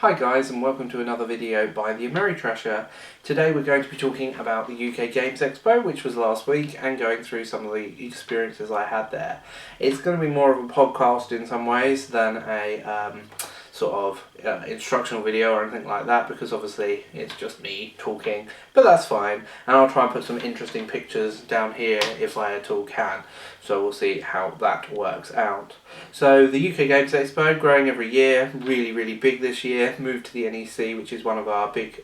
Hi guys, and welcome to another video by the Ameritrasher. Today we're going to be talking about the UK Games Expo, which was last week, and going through some of the experiences I had there. It's going to be more of a podcast in some ways than a instructional video or anything like that, because obviously it's just me talking, but that's fine, and I'll try and put some interesting pictures down here if I at all can, so we'll see how that works out. So the UK Games Expo, growing every year, really big this year, moved to the NEC, which is one of our big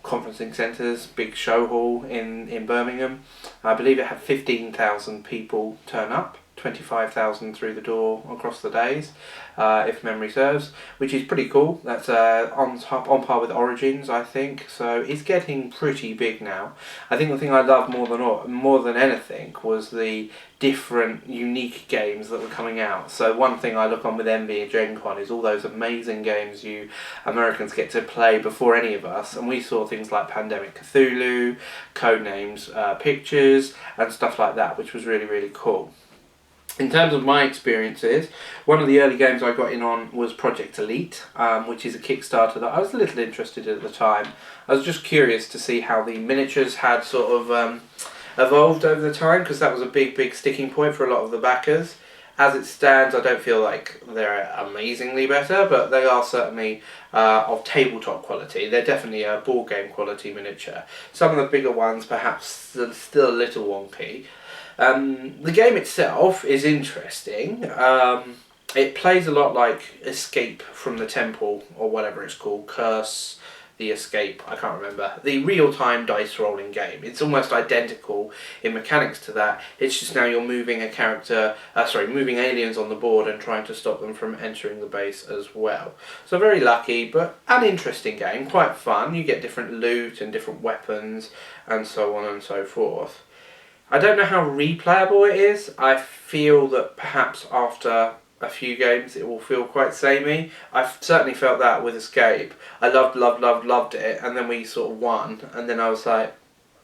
conferencing centres, big show hall in Birmingham. I believe it had 15,000 people turn up, 25,000 through the door across the days, if memory serves, which is pretty cool. That's on par with Origins, I think. So it's getting pretty big now. I think the thing I loved more than anything was the different unique games that were coming out. So one thing I look on with envy at Gen Con is all those amazing games you Americans get to play before any of us, and we saw things like Pandemic Cthulhu, Codenames Pictures, and stuff like that, which was really cool. In terms of my experiences, one of the early games I got in on was Project Elite, which is a Kickstarter that I was a little interested in at the time. I was just curious to see how the miniatures had sort of evolved over the time, because that was a big sticking point for a lot of the backers. As it stands, I don't feel like they're amazingly better, but they are certainly of tabletop quality. They're definitely a board game quality miniature. Some of the bigger ones perhaps still a little wonky. The game itself is interesting. It plays a lot like Escape from the Temple, or whatever it's called, Curse, the Escape, I can't remember. The real-time dice rolling game. It's almost identical in mechanics to that. It's just now you're moving moving aliens on the board and trying to stop them from entering the base as well. So very lucky, but an interesting game, quite fun. You get different loot and different weapons and so on and so forth. I don't know how replayable it is. I feel that perhaps after a few games it will feel quite samey. I've certainly felt that with Escape. I loved it, and then we sort of won, and then I was like,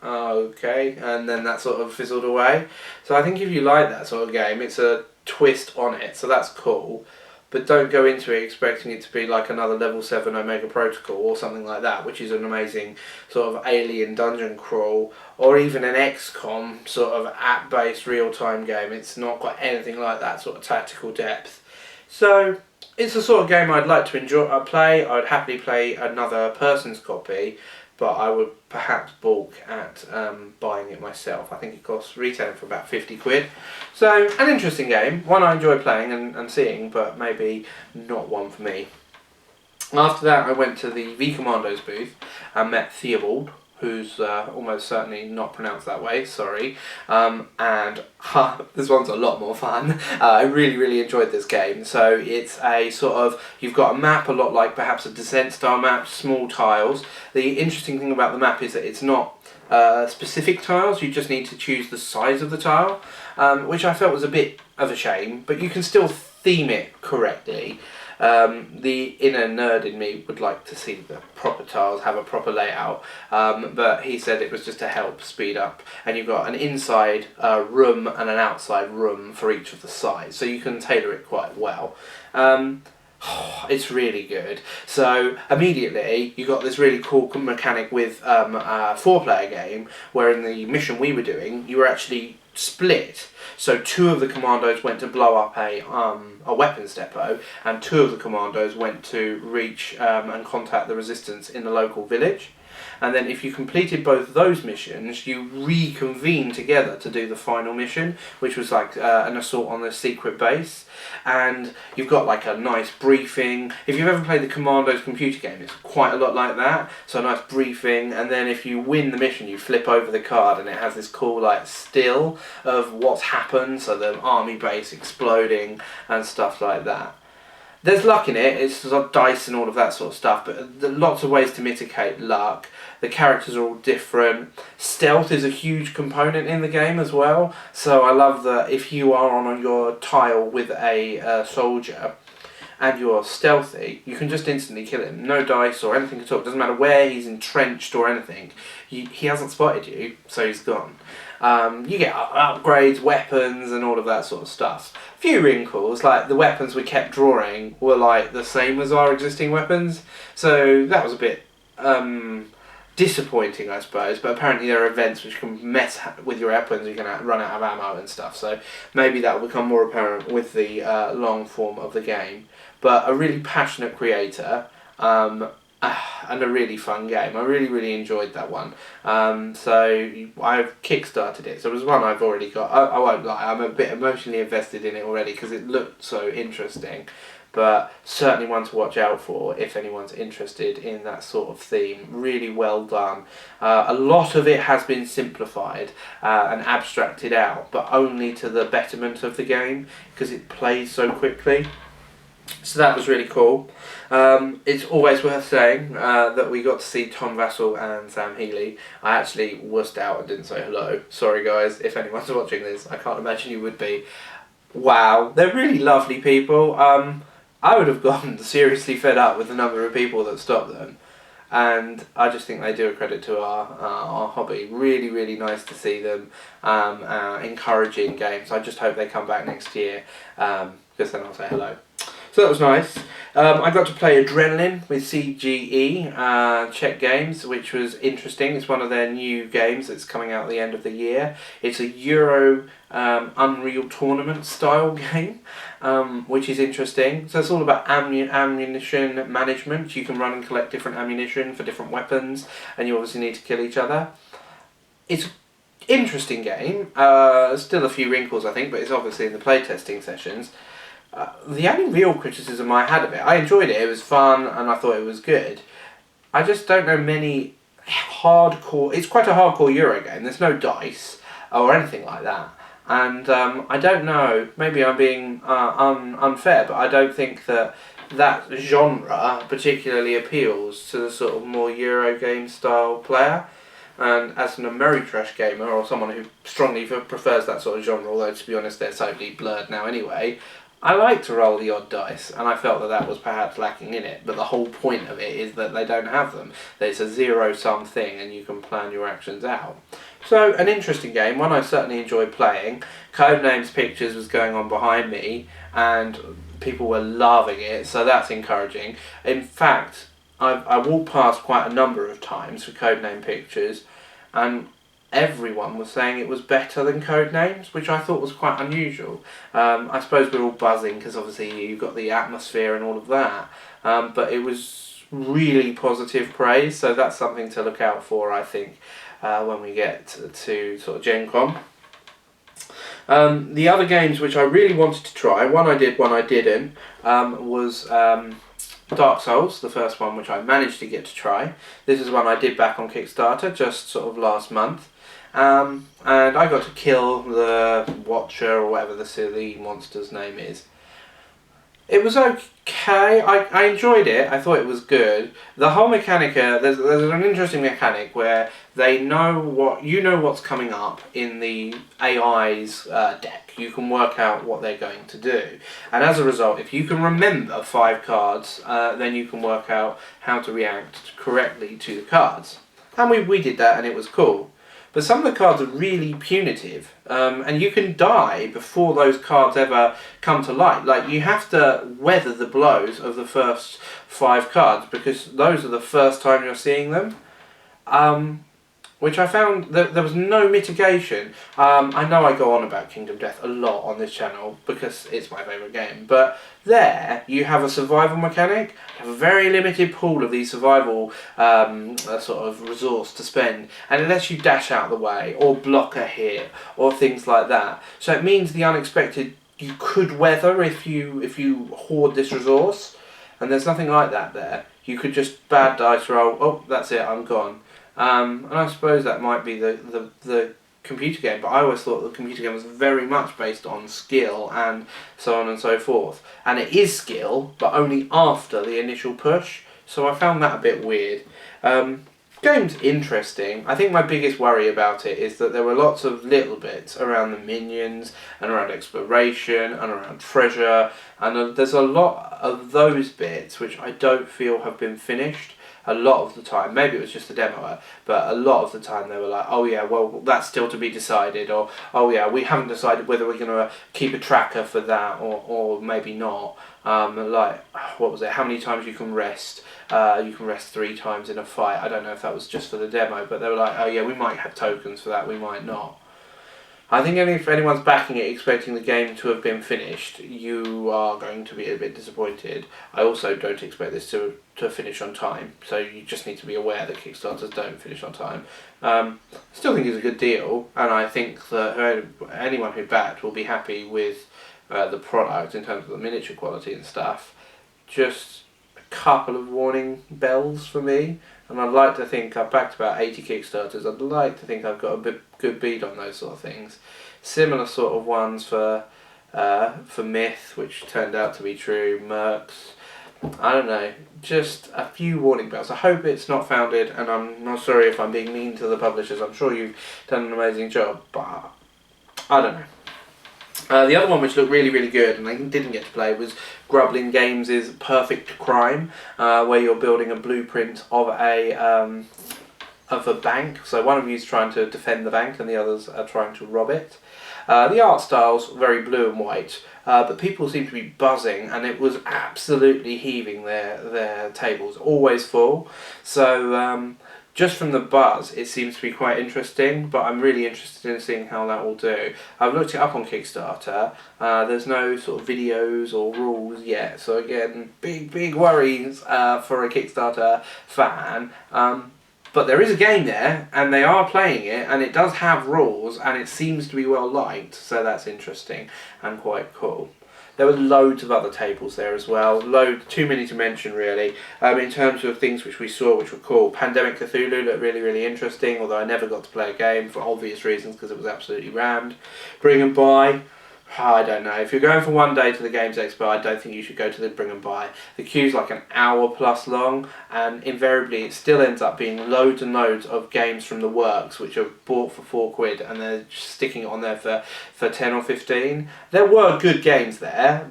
oh, okay, and then that sort of fizzled away. So I think if you like that sort of game, it's a twist on it, so that's cool. But don't go into it expecting it to be like another Level 7 Omega Protocol or something like that, which is an amazing sort of alien dungeon crawl, or even an XCOM sort of app-based real-time game. It's not got anything like that sort of tactical depth. So it's the sort of game I'd like to play. I'd happily play another person's copy, but I would perhaps balk at buying it myself. I think it costs retailing for about 50 quid. So, an interesting game, one I enjoy playing and seeing, but maybe not one for me. After that, I went to the V-Commandos booth and met Theobald, who's almost certainly not pronounced that way, sorry, this one's a lot more fun. I really enjoyed this game. So it's a sort of, you've got a map a lot like perhaps a Descent style map, small tiles. The interesting thing about the map is that it's not specific tiles, you just need to choose the size of the tile, which I felt was a bit of a shame, but you can still theme it correctly. The inner nerd in me would like to see the proper tiles have a proper layout, but he said it was just to help speed up, and you've got an inside room and an outside room for each of the sides, so you can tailor it quite well. It's really good. So immediately you got this really cool mechanic with a 4-player game, where in the mission we were doing, you were actually split. So 2 of the commandos went to blow up a weapons depot, and 2 of the commandos went to reach and contact the resistance in the local village. And then if you completed both of those missions, you reconvene together to do the final mission, which was like an assault on the secret base. And you've got like a nice briefing. If you've ever played the Commandos computer game, it's quite a lot like that. So a nice briefing, and then if you win the mission, you flip over the card and it has this cool like still of what's happened, so the army base exploding and stuff like that. There's luck in it, it's sort of dice and all of that sort of stuff, but there are lots of ways to mitigate luck. The characters are all different. Stealth is a huge component in the game as well, so I love that if you are on your tile with a soldier and you're stealthy, you can just instantly kill him. No dice or anything at all. It doesn't matter where he's entrenched or anything. He hasn't spotted you, so he's gone. You get upgrades, weapons, and all of that sort of stuff. A few wrinkles, like the weapons we kept drawing were like the same as our existing weapons, so that was a bit disappointing, I suppose. But apparently there are events which can mess with your weapons. You can run out of ammo and stuff, so maybe that will become more apparent with the long form of the game. But a really passionate creator, and a really fun game. I really enjoyed that one. So I've kickstarted it. So it was one I've already got. I won't lie, I'm a bit emotionally invested in it already because it looked so interesting. But certainly one to watch out for if anyone's interested in that sort of theme. Really well done. A lot of it has been simplified and abstracted out, but only to the betterment of the game because it plays so quickly. So that was really cool. It's always worth saying that we got to see Tom Vassell and Sam Healey. I actually wussed out and didn't say hello. Sorry guys, if anyone's watching this, I can't imagine you would be. Wow, they're really lovely people. I would have gotten seriously fed up with the number of people that stopped them. And I just think they do a credit to our hobby. Really nice to see them encouraging games. I just hope they come back next year because then I'll say hello. So that was nice. I got to play Adrenaline with CGE, Czech Games, which was interesting. It's one of their new games that's coming out at the end of the year. It's a Euro Unreal Tournament style game, which is interesting. So it's all about ammunition management. You can run and collect different ammunition for different weapons, and you obviously need to kill each other. It's an interesting game. Still a few wrinkles, I think, but it's obviously in the playtesting sessions. The only real criticism I had of it, I enjoyed it, it was fun and I thought it was good. I just don't know many hardcore, it's quite a hardcore Euro game, there's no dice or anything like that. And I don't know, maybe I'm being unfair, but I don't think that genre particularly appeals to the sort of more Euro game style player. And as an Ameritrash gamer, or someone who strongly prefers that sort of genre, although to be honest they're totally blurred now anyway, I like to roll the odd dice, and I felt that was perhaps lacking in it, but the whole point of it is that they don't have them. It's a zero-sum thing, and you can plan your actions out. So, an interesting game, one I certainly enjoyed playing. Codenames Pictures was going on behind me, and people were loving it, so that's encouraging. In fact, I walked past quite a number of times for Codename Pictures, and everyone was saying it was better than Codenames, which I thought was quite unusual. I suppose we're all buzzing because obviously you've got the atmosphere and all of that, but it was really positive praise, so that's something to look out for, I think, when we get to sort of Gen Con. The other games which I really wanted to try, one I did, one I didn't, was Dark Souls, the first one which I managed to get to try. This is one I did back on Kickstarter just sort of last month. And I got to kill the Watcher, or whatever the silly monster's name is. It was okay. I enjoyed it. I thought it was good. The whole mechanic, there's an interesting mechanic where they know what's coming up in the AI's deck. You can work out what they're going to do, and as a result, if you can remember 5 cards, then you can work out how to react correctly to the cards. And we did that, and it was cool. But some of the cards are really punitive, and you can die before those cards ever come to light. Like, you have to weather the blows of the first 5 cards, because those are the first time you're seeing them. Which I found that there was no mitigation. I know I go on about Kingdom Death a lot on this channel because it's my favourite game, but there you have a survival mechanic, you have a very limited pool of these survival sort of resource to spend, and it lets you dash out of the way or block a hit or things like that. So it means the unexpected you could weather if you hoard this resource, and there's nothing like that there. You could just bad dice roll, oh that's it, I'm gone. And I suppose that might be the computer game, but I always thought the computer game was very much based on skill and so on and so forth. And it is skill, but only after the initial push, so I found that a bit weird. Game's interesting. I think my biggest worry about it is that there were lots of little bits around the minions and around exploration and around treasure, and there's a lot of those bits which I don't feel have been finished a lot of the time. Maybe it was just a demo, but a lot of the time they were like, oh yeah, well that's still to be decided, or oh yeah, we haven't decided whether we're going to keep a tracker for that or maybe not. Like, what was it, how many times you can rest? You can rest 3 times in a fight. I don't know if that was just for the demo, but they were like, oh yeah, we might have tokens for that, we might not. I think if anyone's backing it expecting the game to have been finished, you are going to be a bit disappointed. I also don't expect this to finish on time, so you just need to be aware that Kickstarters don't finish on time. I still think it's a good deal, and I think that anyone who backed will be happy with the product in terms of the miniature quality and stuff. Just a couple of warning bells for me, and I'd like to think I've backed about 80 Kickstarters. I'd like to think I've got a good bead on those sort of things. Similar sort of ones for Myth, which turned out to be true. Mercs, I don't know, just a few warning bells. I hope it's not founded, and I'm not sorry if I'm being mean to the publishers. I'm sure you've done an amazing job, but I don't know. The other one which looked really, really good and I didn't get to play was Grublin Games' Perfect Crime, where you're building a blueprint of a bank. So one of you is trying to defend the bank and the others are trying to rob it. The art style's very blue and white, but people seem to be buzzing, and it was absolutely heaving their tables, always full. So just from the buzz, it seems to be quite interesting, but I'm really interested in seeing how that will do. I've looked it up on Kickstarter. There's no sort of videos or rules yet, so again, big worries for a Kickstarter fan. But there is a game there, and they are playing it, and it does have rules, and it seems to be well liked, so that's interesting and quite cool. There were loads of other tables there as well, too many to mention really. In terms of things which we saw which were cool, Pandemic Cthulhu looked really, really interesting, although I never got to play a game for obvious reasons because it was absolutely rammed. Bring and Buy, I don't know. If you're going for one day to the Games Expo, I don't think you should go to the Bring and Buy. The queue's like an hour plus long, and invariably it still ends up being loads and loads of games from the works which are bought for £4 and they're just sticking it on there for 10 or 15. There were good games there,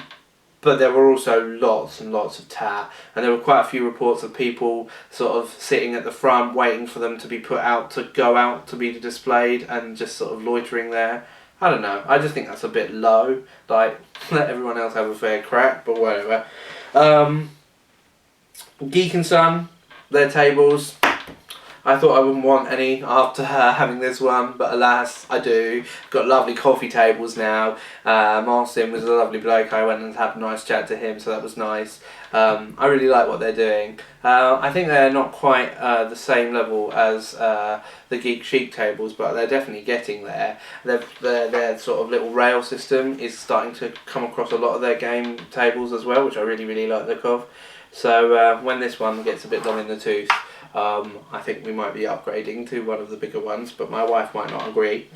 but there were also lots and lots of tat, and there were quite a few reports of people sort of sitting at the front waiting for them to be put out, to go out to be displayed, and just sort of loitering there. I don't know, I just think that's a bit low. Like, let everyone else have a fair crack, but whatever. Geek and Son, their tables. I thought I wouldn't want any after having this one, but alas, I do. Got lovely coffee tables now. Martin was a lovely bloke. I went and had a nice chat to him, so that was nice. I really like what they're doing. I think they're not quite the same level as the Geek Chic tables, but they're definitely getting there. Their sort of little rail system is starting to come across a lot of their game tables as well, which I really, really like the look of. So when this one gets a bit long in the tooth, I think we might be upgrading to one of the bigger ones, but my wife might not agree.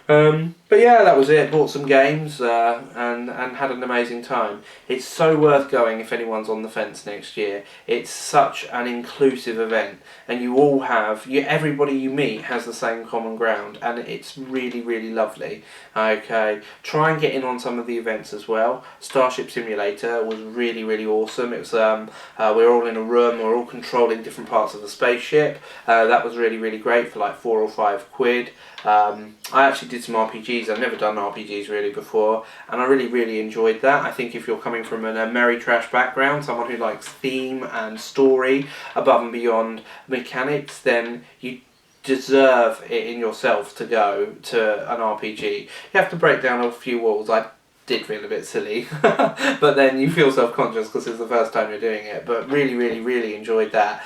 But yeah, that was it. Bought some games and had an amazing time. It's so worth going if anyone's on the fence next year. It's such an inclusive event, and you all have, everybody you meet has the same common ground, and it's really, really lovely. Okay, try and get in on some of the events as well. Starship Simulator was really, really awesome. It was we're all in a room, we're all controlling different parts of the spaceship. That was really, really great for like £4 or £5. I actually did some RPGs. I've never done RPGs really before, and I really, really enjoyed that. I think if you're coming from a Ameritrash background, someone who likes theme and story above and beyond mechanics, then you deserve it in yourself to go to an RPG. You have to break down a few walls. I did feel a bit silly, but then you feel self-conscious because it's the first time you're doing it, but really, really, really enjoyed that.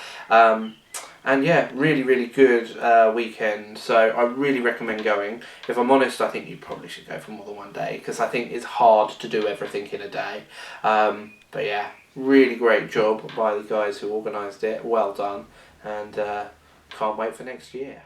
And yeah, really, really good weekend, so I really recommend going. If I'm honest, I think you probably should go for more than one day, because I think it's hard to do everything in a day. But yeah, really great job by the guys who organised it, well done, and can't wait for next year.